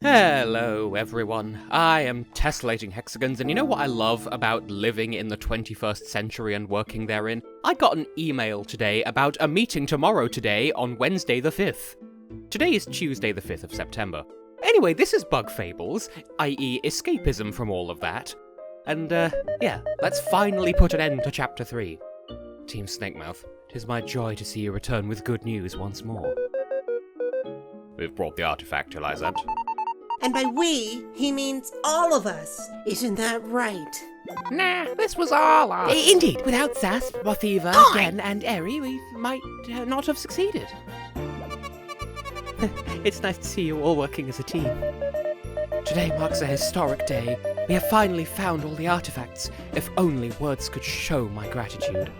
Hello everyone, I am Tessellating Hexagons, and you know what I love about living in the 21st century and working therein? I got an email today about a meeting tomorrow today on Wednesday the 5th. Today is Tuesday the 5th of September. Anyway, this is Bug Fables, i.e. escapism from all of that. And yeah, let's finally put an end to Chapter 3. Team Snakemouth, 'tis my joy to see you return with good news once more. We've brought the artifact, Elizabeth. And by we, he means all of us. Isn't that right? Nah, this was all us. Indeed, without Zasp, Bothiva, Gen, and Eri, we might not have succeeded. It's nice to see you all working as a team. Today marks a historic day. We have finally found all the artifacts. If only words could show my gratitude.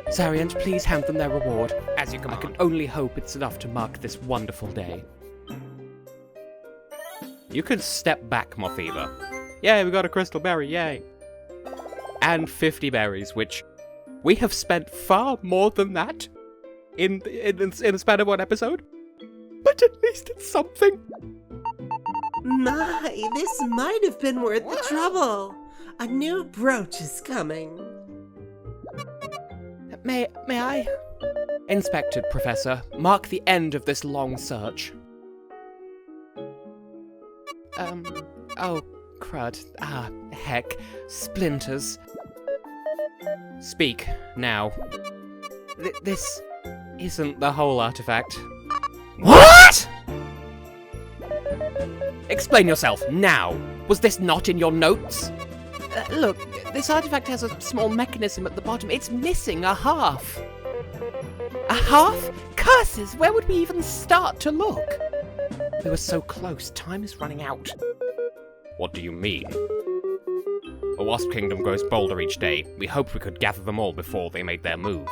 Zariant, please hand them their reward. As you command. I can only hope it's enough to mark this wonderful day. You can step back, Mothiva. Yay, we got a crystal berry, yay. And 50 berries, which we have spent far more than that in the span of one episode. But at least it's something. My, this might have been worth the trouble. A new brooch is coming. May I? Inspected, Professor. Mark the end of this long search. Oh, crud. Ah, heck. Splinters. Speak, now. This isn't the whole artifact. What?! Explain yourself, now! Was this not in your notes? Look, this artifact has a small mechanism at the bottom. It's missing a half. A half? Curses! Where would we even start to look? We were so close. Time is running out. What do you mean? The Wasp Kingdom grows bolder each day. We hoped we could gather them all before they made their move.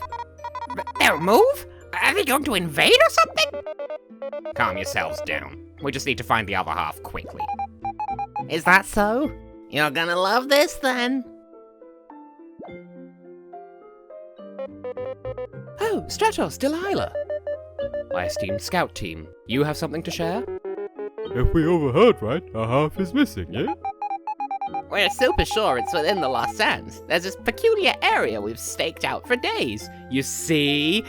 Their move? Are they going to invade or something? Calm yourselves down. We just need to find the other half quickly. Is that so? You're gonna love this then. Oh, Stratos, Delilah. My esteemed scout team, you have something to share? If we overheard right, a half is missing, yeah? We're super sure it's within the Lost Sands. There's this peculiar area we've staked out for days. You see,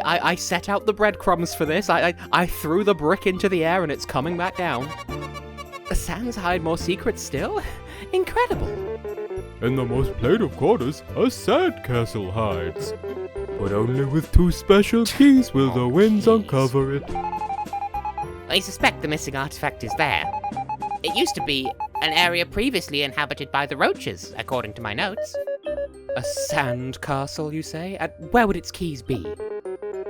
I set out the breadcrumbs for this. I threw the brick into the air and it's coming back down. The sands hide more secrets still? Incredible. In the most played of quarters, a sand castle hides. But only with 2 special keys will the winds uncover it. I suspect the missing artifact is there. It used to be an area previously inhabited by the Roaches, according to my notes. A sand castle, you say? And where would its keys be?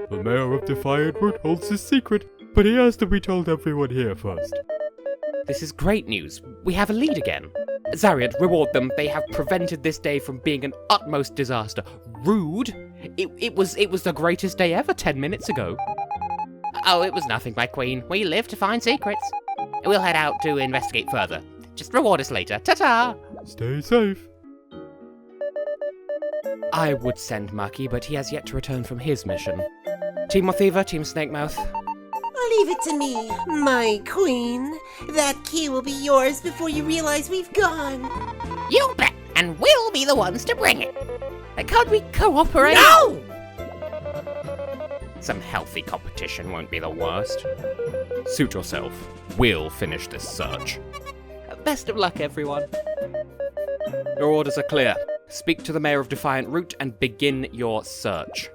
The mayor of Defiant Root holds his secret, but he has to be told everyone here first. This is great news. We have a lead again. Zariant, reward them. They have prevented this day from being an utmost disaster. Rude? It was the greatest day ever 10 minutes ago. Oh, it was nothing, my queen. We live to find secrets. We'll head out to investigate further. Just reward us later. Ta-ta! Stay safe. I would send Maki, but he has yet to return from his mission. Team Mothiva, Team Snakemouth. Leave it to me, my queen. That key will be yours before you realize we've gone. You bet! And we'll be the ones to bring it. Can't we cooperate? No! Some healthy competition won't be the worst. Suit yourself. We'll finish this search. Best of luck, everyone. Your orders are clear. Speak to the Mayor of Defiant Root and begin your search.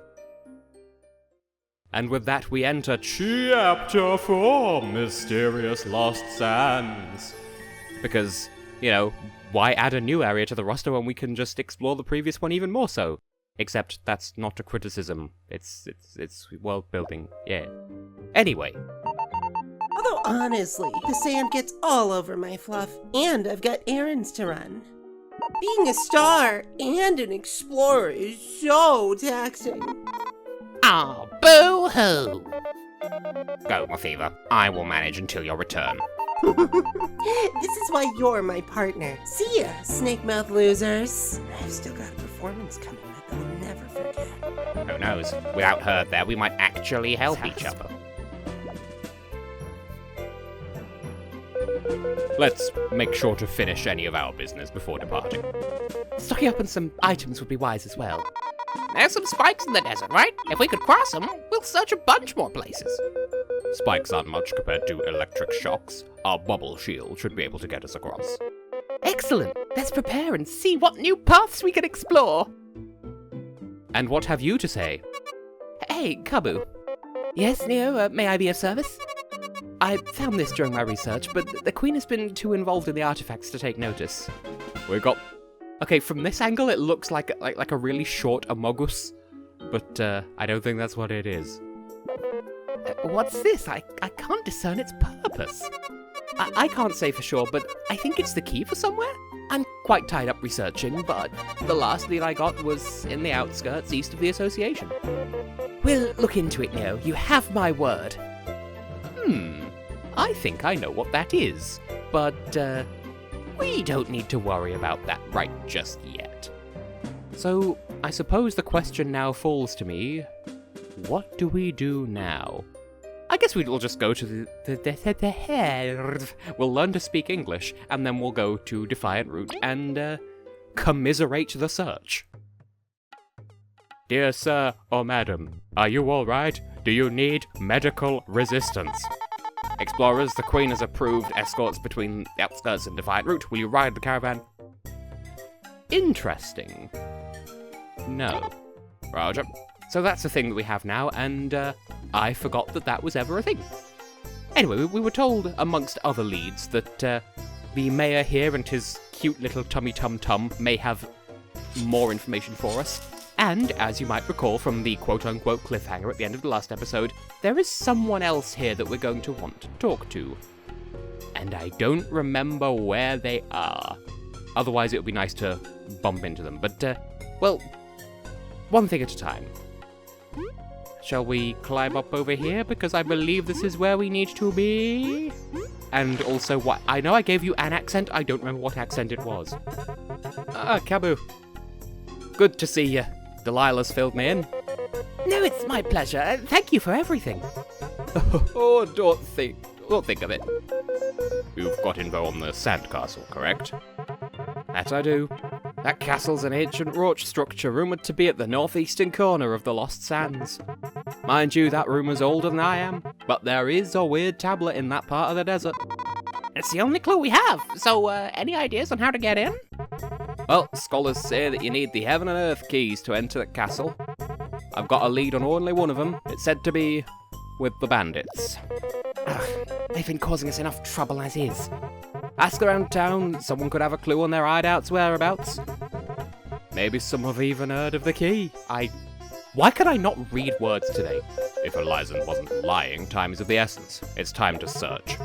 And with that, we enter Chapter 4, Mysterious Lost Sands. Because, you know, why add a new area to the roster when we can just explore the previous one even more so? Except that's not a criticism. It's world building, yeah. Anyway. Although honestly, the sand gets all over my fluff, and I've got errands to run. Being a star and an explorer is so taxing. Oh, boo-hoo! Go, Mothiva. I will manage until your return. This is why you're my partner. See ya, snake-mouth losers. I've still got a performance coming that they'll never forget. Who knows? Without her there, we might actually help each other. Let's make sure to finish any of our business before departing. Stocking up on some items would be wise as well. There's some spikes in the desert, right? If we could cross them, we'll search a bunch more places. Spikes aren't much compared to electric shocks. Our bubble shield should be able to get us across. Excellent. Let's prepare and see what new paths we can explore. And what have you to say? Hey, Kabu. Yes, Neo, may I be of service? I found this during my research, but the Queen has been too involved in the artifacts to take notice. We got... Okay, from this angle it looks like a really short Amogus, but I don't think that's what it is. What's this? I can't discern its purpose. I can't say for sure, but I think it's the key for somewhere. I'm quite tied up researching, but the last lead I got was in the outskirts east of the association. We'll look into it, Neo. You have my word. I think I know what that is, but we don't need to worry about that right just yet. So, I suppose the question now falls to me, what do we do now? I guess we'll just go to we'll learn to speak English, and then we'll go to Defiant Root and commiserate the search. Dear sir or madam, are you alright? Do you need medical resistance? Explorers, the Queen has approved escorts between the outskirts and Defiant Route. Will you ride the caravan? Interesting. No. Roger. So that's the thing that we have now, and I forgot that that was ever a thing. Anyway, we were told, amongst other leads, that the mayor here and his cute little tummy tum-tum may have more information for us. And, as you might recall from the quote-unquote cliffhanger at the end of the last episode, there is someone else here that we're going to want to talk to. And I don't remember where they are. Otherwise, it would be nice to bump into them. But, well, one thing at a time. Shall we climb up over here? Because I believe this is where we need to be. And also, what? I know I gave you an accent. I don't remember what accent it was. Kabu. Good to see you. Delilah's filled me in. No, it's my pleasure. Thank you for everything. Oh, don't think of it. You've got info on the sandcastle, correct? That I do. That castle's an ancient roach structure rumoured to be at the northeastern corner of the Lost Sands. Mind you, that rumour's older than I am, but there is a weird tablet in that part of the desert. It's the only clue we have, so any ideas on how to get in? Well, scholars say that you need the Heaven and Earth keys to enter the castle. I've got a lead on only one of them. It's said to be with the bandits. They've been causing us enough trouble as is. Ask around town, someone could have a clue on their hideouts' whereabouts. Maybe some have even heard of the key. Why could I not read words today? If Elizen wasn't lying, time is of the essence. It's time to search.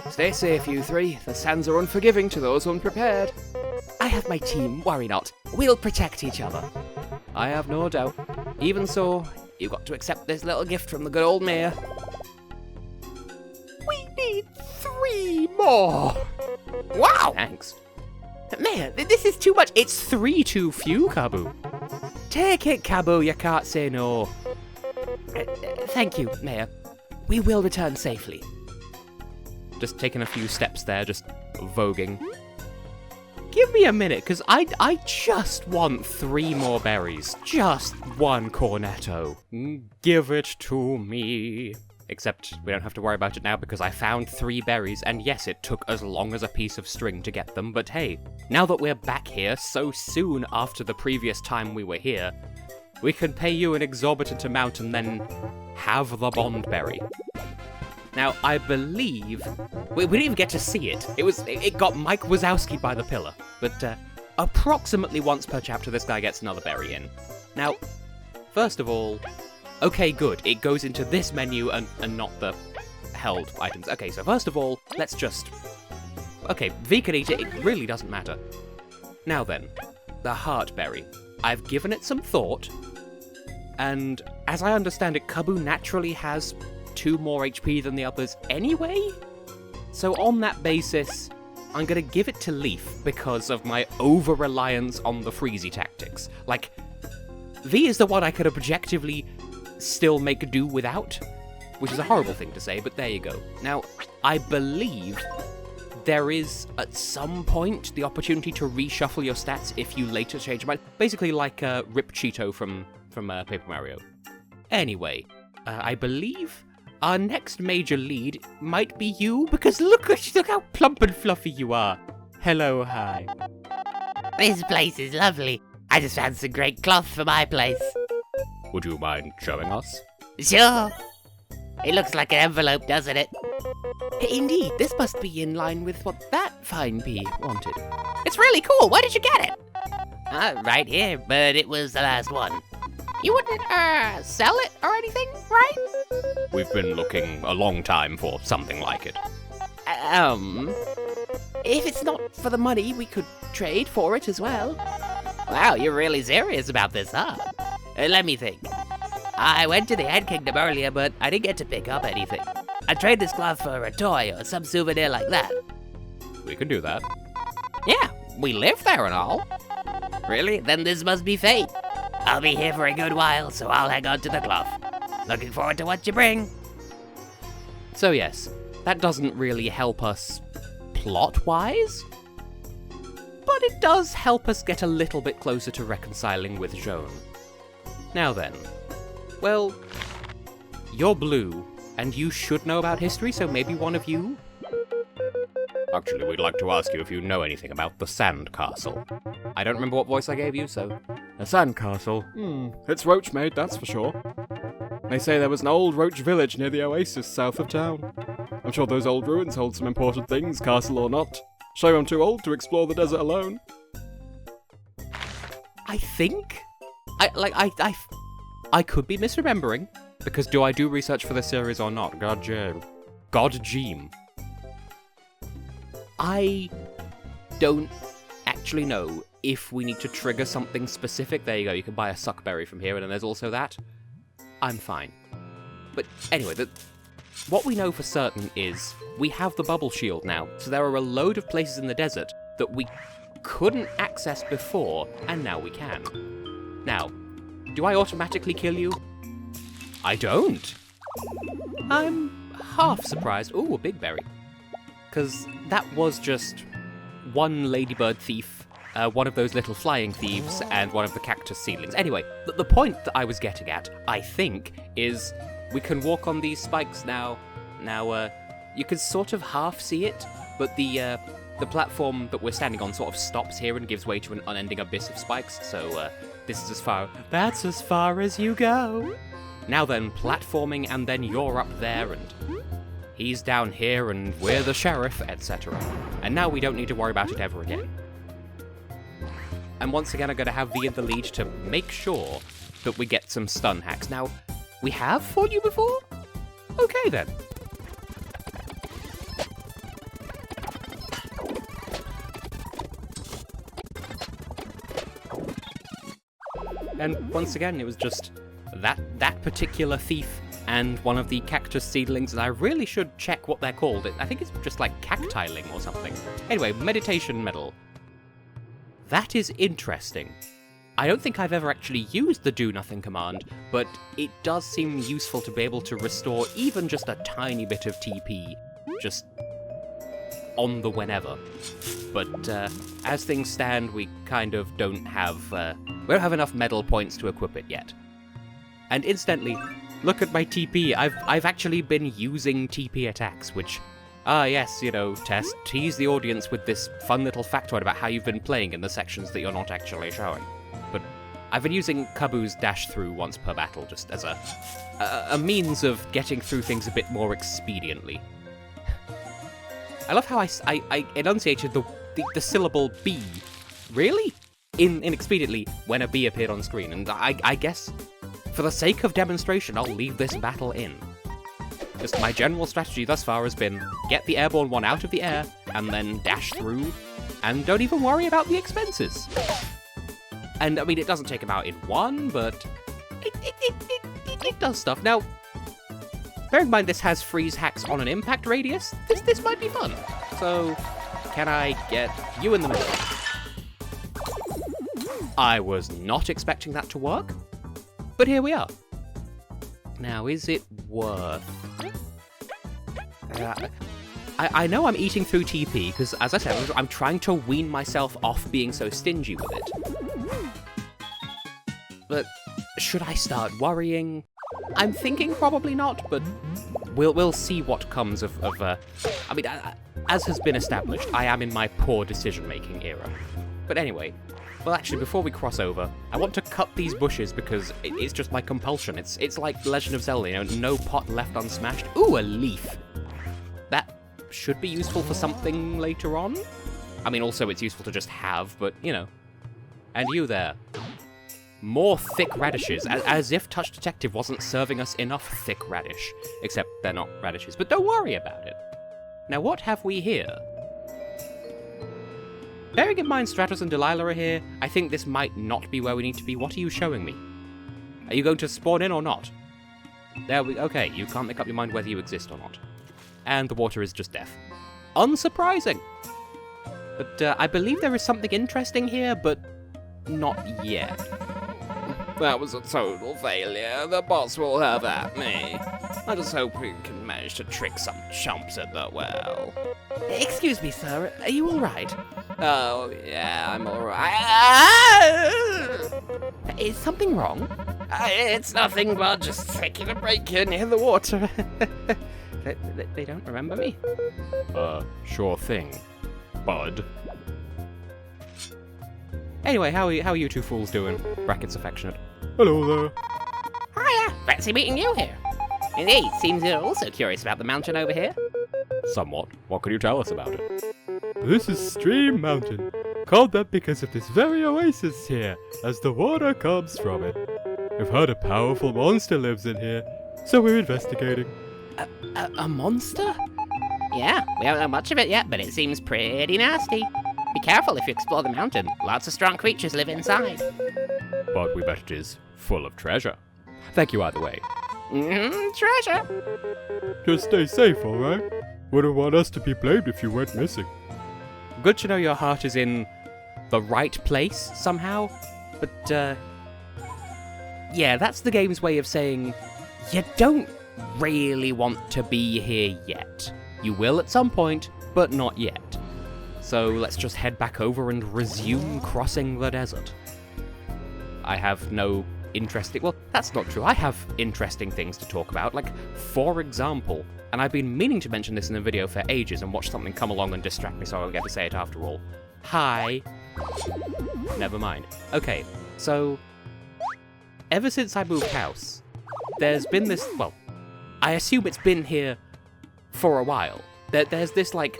Stay safe, you three. The sands are unforgiving to those unprepared. I have my team, worry not. We'll protect each other. I have no doubt. Even so, you've got to accept this little gift from the good old mayor. We need 3 more! Wow! Thanks. Mayor, this is too much. It's 3 too few, Kabu. Take it, Kabu, you can't say no. Thank you, Mayor. We will return safely. Just taking a few steps there, just voguing. Give me a minute, because I just want 3 more berries. Just 1 cornetto. Give it to me. Except we don't have to worry about it now because I found 3 berries, and yes, it took as long as a piece of string to get them, but hey, now that we're back here so soon after the previous time we were here, we can pay you an exorbitant amount and then have the bond berry. Now, I believe... We didn't even get to see it. It got Mike Wazowski by the pillar. But approximately once per chapter, this guy gets another berry in. Now, first of all... Okay, good. It goes into this menu and not the held items. Okay, so first of all, let's just... Okay, V can eat it. It really doesn't matter. Now then, the heartberry. I've given it some thought. And as I understand it, Kabu naturally has 2 more HP than the others anyway? So on that basis, I'm gonna give it to Leaf because of my over-reliance on the Freezy tactics. Like, V is the one I could objectively still make do without, which is a horrible thing to say, but there you go. Now, I believe there is, at some point, the opportunity to reshuffle your stats if you later change your mind. Basically like Rip Cheeto from Paper Mario. Anyway, I believe our next major lead might be you, because look how plump and fluffy you are. Hello, hi. This place is lovely. I just found some great cloth for my place. Would you mind showing us? Sure. It looks like an envelope, doesn't it? Indeed, this must be in line with what that fine bee wanted. It's really cool. Where did you get it? Right here, but it was the last one. You wouldn't, sell it or anything, right? We've been looking a long time for something like it. If it's not for the money, we could trade for it as well. Wow, you're really serious about this, huh? Let me think. I went to the Ant Kingdom earlier, but I didn't get to pick up anything. I'd trade this cloth for a toy or some souvenir like that. We can do that. Yeah, we live there and all. Really? Then this must be fate. I'll be here for a good while, so I'll hang on to the cloth. Looking forward to what you bring. So yes, that doesn't really help us plot-wise, but it does help us get a little bit closer to reconciling with Joan. Now then, well, you're blue, and you should know about history, so maybe one of you? Actually, we'd like to ask you if you know anything about the Sand Castle. I don't remember what voice I gave you, so... A sandcastle? It's roach made, that's for sure. They say there was an old roach village near the oasis south of town. I'm sure those old ruins hold some important things, castle or not. Shame I'm too old to explore the desert alone. I think? I could be misremembering, because do I do research for this series or not? God Jeem. I don't actually know if we need to trigger something specific. There you go, you can buy a suckberry from here, and then there's also that. I'm fine. But anyway, what we know for certain is we have the bubble shield now, so there are a load of places in the desert that we couldn't access before, and now we can. Now, do I automatically kill you? I don't. I'm half surprised. Ooh, a big berry. Because that was just one ladybird thief, one of those little flying thieves, and one of the cactus seedlings. Anyway, the point that I was getting at, I think, is we can walk on these spikes now. Now, you can sort of half see it, but the platform that we're standing on sort of stops here and gives way to an unending abyss of spikes, so this is that's as far as you go. Now then, platforming, and then you're up there, and he's down here, and we're the sheriff, etc. And now we don't need to worry about it ever again. And once again, I'm going to have V in the lead to make sure that we get some stun hacks. Now, we have fought you before? Okay then. And once again, it was just that particular thief and one of the cactus seedlings, and I really should check what they're called. I think it's just like cactiling or something. Anyway, meditation medal. That is interesting. I don't think I've ever actually used the do nothing command, but it does seem useful to be able to restore even just a tiny bit of TP, just on the whenever. But as things stand, we kind of don't have enough medal points to equip it yet. And incidentally, look at my TP. I've actually been using TP attacks, which, yes, you know, tease the audience with this fun little factoid about how you've been playing in the sections that you're not actually showing. But I've been using Kabu's dash through once per battle, just as a means of getting through things a bit more expediently. I love how I enunciated the syllable B, really? Inexpediently, when a B appeared on screen, and I guess, for the sake of demonstration, I'll leave this battle in. Just my general strategy thus far has been, get the airborne one out of the air, and then dash through, and don't even worry about the expenses. And, I mean, it doesn't take him out in one, but it does stuff. Now, bear in mind this has freeze hacks on an impact radius, this might be fun. So, can I get you in the middle? I was not expecting that to work, but here we are. Now, is it worth... I know I'm eating through TP, because as I said, I'm trying to wean myself off being so stingy with it. But should I start worrying? I'm thinking probably not, but we'll see what comes of I mean, as has been established, I am in my poor decision-making era. But anyway, well actually, before we cross over, I want to cut these bushes because it's just my compulsion. It's like Legend of Zelda, you know, no pot left unsmashed. Ooh, a leaf! That should be useful for something later on. I mean, also it's useful to just have, but, you know. And you there. More thick radishes, as if Touch Detective wasn't serving us enough thick radish. Except they're not radishes, but don't worry about it. Now what have we here? Bearing in mind Stratos and Delilah are here, I think this might not be where we need to be. What are you showing me? Are you going to spawn in or not? Okay, you can't make up your mind whether you exist or not. And the water is just deaf. Unsurprising! But I believe there is something interesting here, but not yet. That was a total failure. The boss will have at me. I just hope we can manage to trick some chumps at the well. Excuse me, sir. Are you all right? Oh, yeah, I'm alright. Is something wrong? It's nothing but just taking a break here near the water. They don't remember me? Sure thing, bud. Anyway, how are you two fools doing? Brackets affectionate. Hello there. Hiya! Fancy meeting you here. Indeed, seems you're also curious about the mountain over here. Somewhat. What can you tell us about it? This is Stream Mountain, called that because of this very oasis here, as the water comes from it. We've heard a powerful monster lives in here, so we're investigating. A monster? Yeah, we don't know much of it yet, but it seems pretty nasty. Be careful if you explore the mountain. Lots of strong creatures live inside. But we bet it is full of treasure. Thank you either way. Treasure! Just stay safe, alright? Wouldn't want us to be blamed if you went missing. Good to know your heart is in the right place, somehow. But, yeah, that's the game's way of saying you don't really want to be here yet. You will at some point, but not yet. So let's just head back over and resume crossing the desert. I have no interesting... Well, that's not true. I have interesting things to talk about. Like, for example, and I've been meaning to mention this in a video for ages and watch something come along and distract me so I don't get to say it after all. Hi. Never mind. Okay, so... Ever since I moved house, there's been this... Well, I assume it's been here for a while. There's this, like...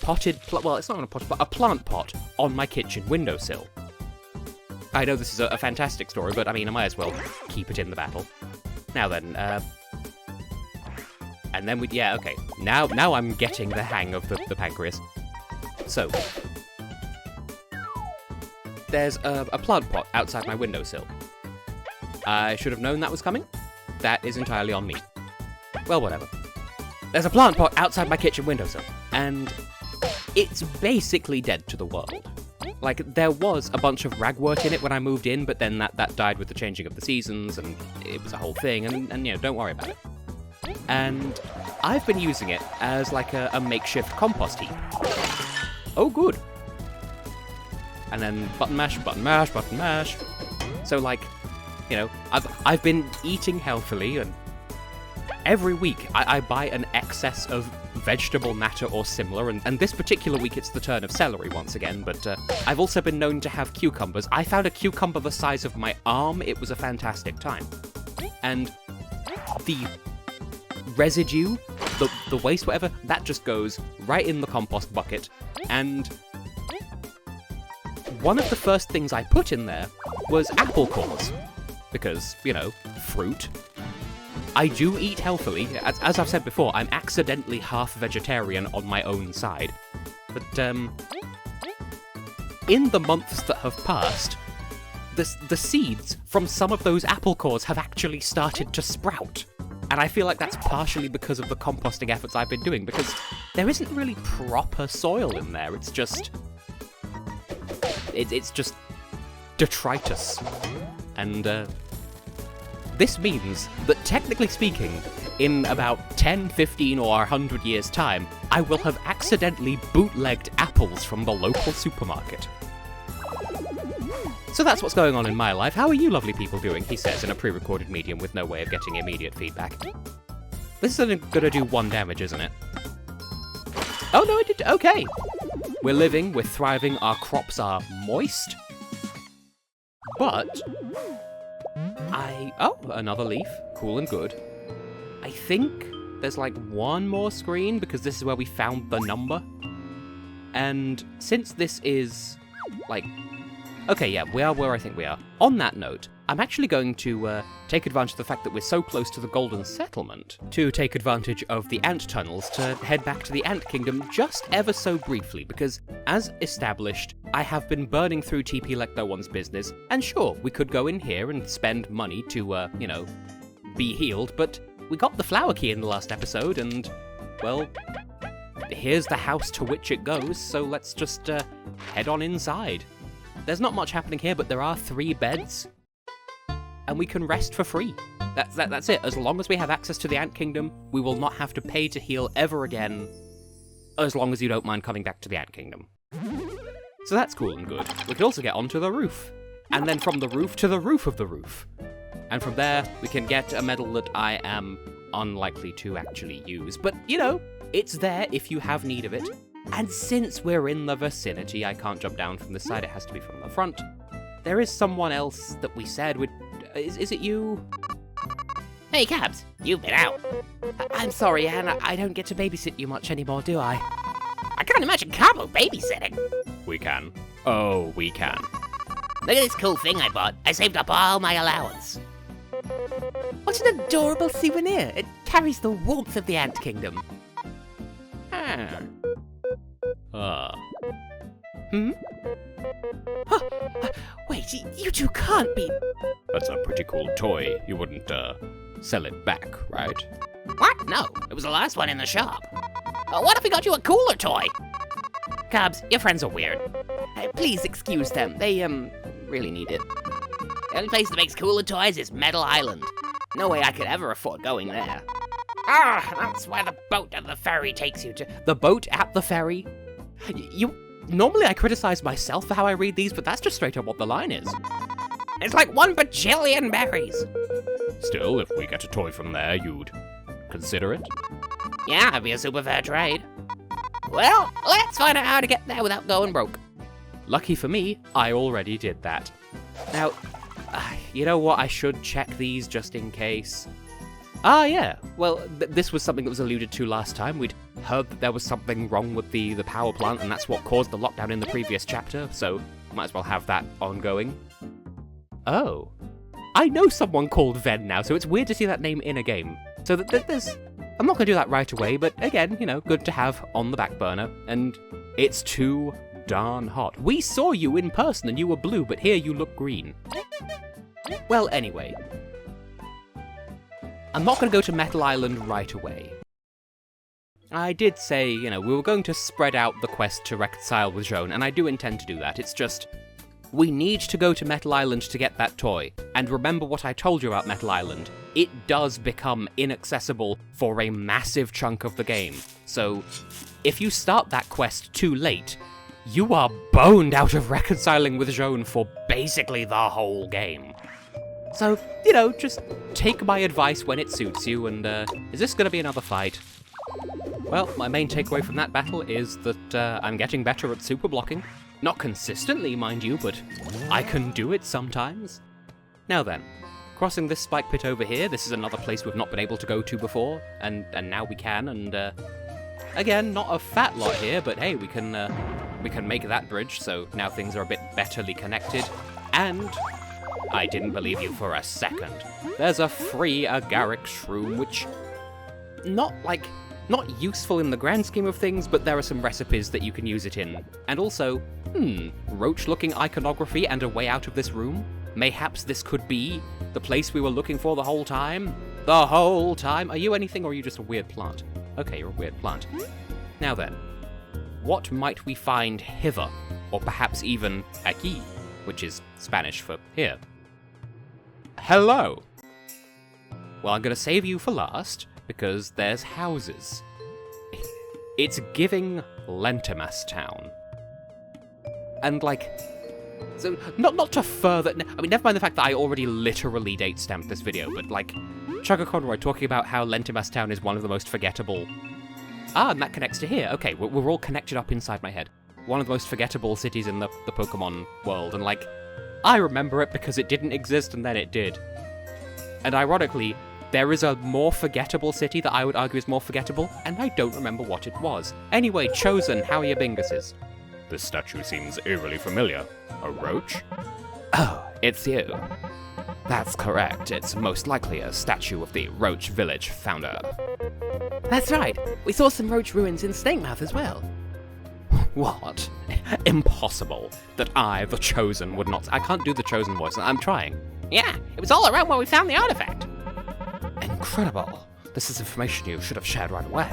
well, it's not a potted, but a plant pot on my kitchen windowsill. I know this is a fantastic story, but I mean, I might as well keep it in the battle. Now then, and then yeah, okay. Now I'm getting the hang of the pancreas. So, there's a plant pot outside my windowsill. I should have known that was coming. That is entirely on me. Well, whatever. There's a plant pot outside my kitchen windowsill, and it's basically dead to the world. Like, there was a bunch of ragwort in it when I moved in, but then that died with the changing of the seasons, and it was a whole thing, and you know, don't worry about it. And I've been using it as like a makeshift compost heap. Oh, good. And then button mash, button mash, button mash. So, like, you know, I've been eating healthily, and every week I buy an excess of vegetable matter or similar, and this particular week it's the turn of celery once again, but I've also been known to have cucumbers. I found a cucumber the size of my arm. It was a fantastic time. And the residue, the waste, whatever, that just goes right in the compost bucket. And one of the first things I put in there was apple cores, because, you know, fruit. I do eat healthily. As I've said before, I'm accidentally half vegetarian on my own side. But, in the months that have passed, the seeds from some of those apple cores have actually started to sprout. And I feel like that's partially because of the composting efforts I've been doing, because there isn't really proper soil in there. It's just... It's just detritus. And, this means that, technically speaking, in about 10, 15, or 100 years' time, I will have accidentally bootlegged apples from the local supermarket. So that's what's going on in my life. How are you lovely people doing? He says in a pre-recorded medium with no way of getting immediate feedback. This is only gonna do 1 damage, isn't it? Oh no, it did. Okay. We're living, we're thriving, our crops are moist. But oh, another leaf. Cool and good. I think there's like 1 more screen because this is where we found the number. And since this is like, okay, yeah, we are where I think we are. On that note, I'm actually going to take advantage of the fact that we're so close to the Golden Settlement to take advantage of the ant tunnels to head back to the Ant Kingdom just ever so briefly, because as established, I have been burning through TP like no one's business, and sure, we could go in here and spend money to, you know, be healed, but we got the flower key in the last episode, and, well, here's the house to which it goes, so let's just head on inside. There's not much happening here, but there are 3 beds, and we can rest for free. That's it. As long as we have access to the Ant Kingdom, we will not have to pay to heal ever again, as long as you don't mind coming back to the Ant Kingdom. So that's cool and good. We can also get onto the roof, and then from the roof to the roof of the roof. And from there, we can get a medal that I am unlikely to actually use. But, you know, it's there if you have need of it. And since we're in the vicinity, I can't jump down from this side, it has to be from the front. There is someone else that we said would... Is it you? Hey, Cabs, you've been out. I'm sorry, Anne, I don't get to babysit you much anymore, do I? I can't imagine Cabo babysitting. We can. Oh, we can. Look at this cool thing I bought. I saved up all my allowance. What an adorable souvenir. It carries the warmth of the Ant Kingdom. Hmm? Wait, you two can't be... That's a pretty cool toy. You wouldn't, sell it back, right? What? No, it was the last one in the shop. What if we got you a cooler toy? Cabs, your friends are weird. Please excuse them. They, really need it. The only place that makes cooler toys is Metal Island. No way I could ever afford going there. That's where the boat at the ferry takes you to. The boat at the ferry? Normally I criticize myself for how I read these, but that's just straight up what the line is. It's like 1 bajillion berries. Still, if we get a toy from there, you'd consider it? Yeah, it'd be a super fair trade. Well, let's find out how to get there without going broke. Lucky for me, I already did that. Now, you know what? I should check these just in case. Ah, yeah. Well, this was something that was alluded to last time. We'd heard that there was something wrong with the power plant, and that's what caused the lockdown in the previous chapter, so might as well have that ongoing. Oh. I know someone called Ven now, so it's weird to see that name in a game. So there's... I'm not going to do that right away, but again, you know, good to have on the back burner. And it's too darn hot. We saw you in person and you were blue, but here you look green. Well, anyway. I'm not going to go to Metal Island right away. I did say, you know, we were going to spread out the quest to reconcile with Joan, and I do intend to do that. It's just... we need to go to Metal Island to get that toy. And remember what I told you about Metal Island. It does become inaccessible for a massive chunk of the game. So, if you start that quest too late, you are boned out of reconciling with Joan for basically the whole game. So, you know, just take my advice when it suits you, and is this gonna be another fight? Well, my main takeaway from that battle is that I'm getting better at super blocking. Not consistently, mind you, but I can do it sometimes. Now then, crossing this spike pit over here, this is another place we've not been able to go to before, and now we can, and again, not a fat lot here, but hey, we can make that bridge, so now things are a bit betterly connected, and I didn't believe you for a second. There's a free agaric shroom, which, not useful in the grand scheme of things, but there are some recipes that you can use it in. And also, roach-looking iconography and a way out of this room? Mayhaps this could be the place we were looking for the whole time? The whole time? Are you anything, or are you just a weird plant? Okay, you're a weird plant. Now then, what might we find hither? Or perhaps even aquí, which is Spanish for here. Hello! Well, I'm gonna save you for last, because there's houses. It's giving Lentimas Town. And, like, so, not to further... I mean, never mind the fact that I already literally date-stamped this video, but, like, Chugga Conroy talking about how Lentimas Town is one of the most forgettable... Ah, and that connects to here. Okay, we're all connected up inside my head. One of the most forgettable cities in the Pokemon world, and, like, I remember it because it didn't exist and then it did. And ironically, there is a more forgettable city that I would argue is more forgettable, and I don't remember what it was. Anyway, Chosen, how are your binguses? This statue seems eerily familiar. A roach? Oh, it's you. That's correct. It's most likely a statue of the Roach Village founder. That's right. We saw some roach ruins in Snakemouth as well. What? Impossible. That I, the Chosen, would not... I can't do the Chosen voice. I'm trying. Yeah, it was all around where we found the artifact. Incredible. This is information you should have shared right away.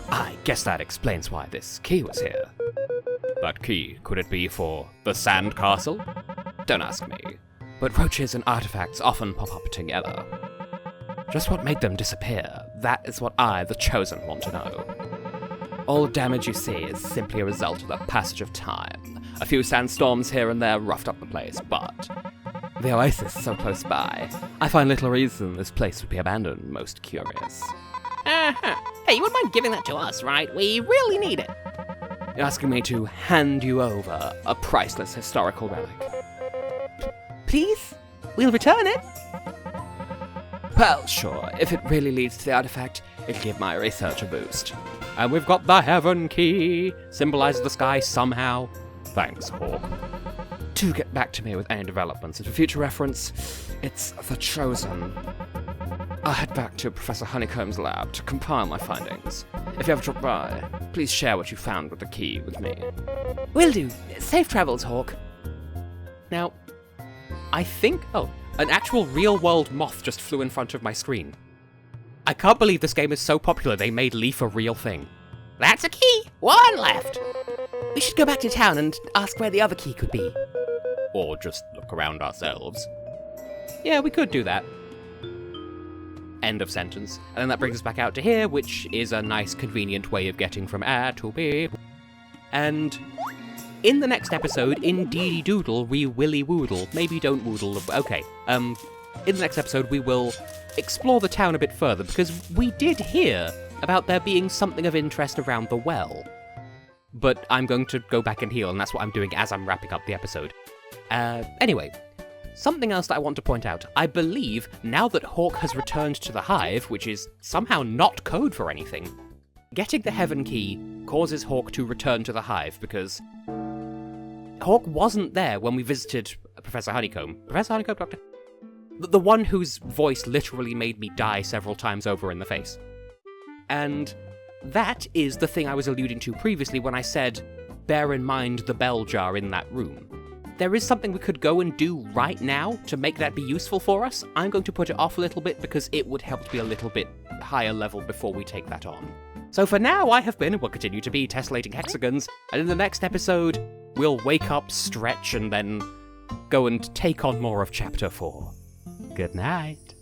I guess that explains why this key was here. That key, could it be for the Sand Castle? Don't ask me. But roaches and artifacts often pop up together. Just what made them disappear, that is what I, the Chosen, want to know. All damage you see is simply a result of the passage of time. A few sandstorms here and there roughed up the place, but the oasis is so close by. I find little reason this place would be abandoned, most curious. Uh-huh. Hey, you wouldn't mind giving that to us, right? We really need it. You're asking me to hand you over a priceless historical relic. Please? We'll return it. Well, sure. If it really leads to the artifact, it'll give my research a boost. And we've got the Heaven Key. Symbolizes the sky somehow. Thanks, Hawk. Do get back to me with any developments, and for future reference, it's the Chosen. I'll head back to Professor Honeycomb's lab to compile my findings. If you ever drop by, please share what you found with the key with me. Will do. Safe travels, Hawk. Now, I think... Oh, an actual real-world moth just flew in front of my screen. I can't believe this game is so popular they made Leaf a real thing. That's a key. One left. We should go back to town and ask where the other key could be. Or just look around ourselves. Yeah, we could do that. End of sentence. And then that brings us back out to here, which is a nice, convenient way of getting from A to B. And in the next episode, in Dee Doodle, we willy woodle. Maybe don't woodle. Okay. In the next episode, we will explore the town a bit further, because we did hear about there being something of interest around the well. But I'm going to go back and heal, and that's what I'm doing as I'm wrapping up the episode. Anyway, something else that I want to point out. I believe, now that Hawk has returned to the Hive, which is somehow not code for anything, getting the Heaven Key causes Hawk to return to the Hive, because Hawk wasn't there when we visited Professor Honeycomb. Professor Honeycomb, Doctor? The one whose voice literally made me die several times over in the face. And that is the thing I was alluding to previously when I said, bear in mind the bell jar in that room. There is something we could go and do right now to make that be useful for us. I'm going to put it off a little bit because it would help to be a little bit higher level before we take that on. So for now, I have been and will continue to be Tessellating Hexagons, and in the next episode, we'll wake up, stretch, and then go and take on more of Chapter 4. Good night.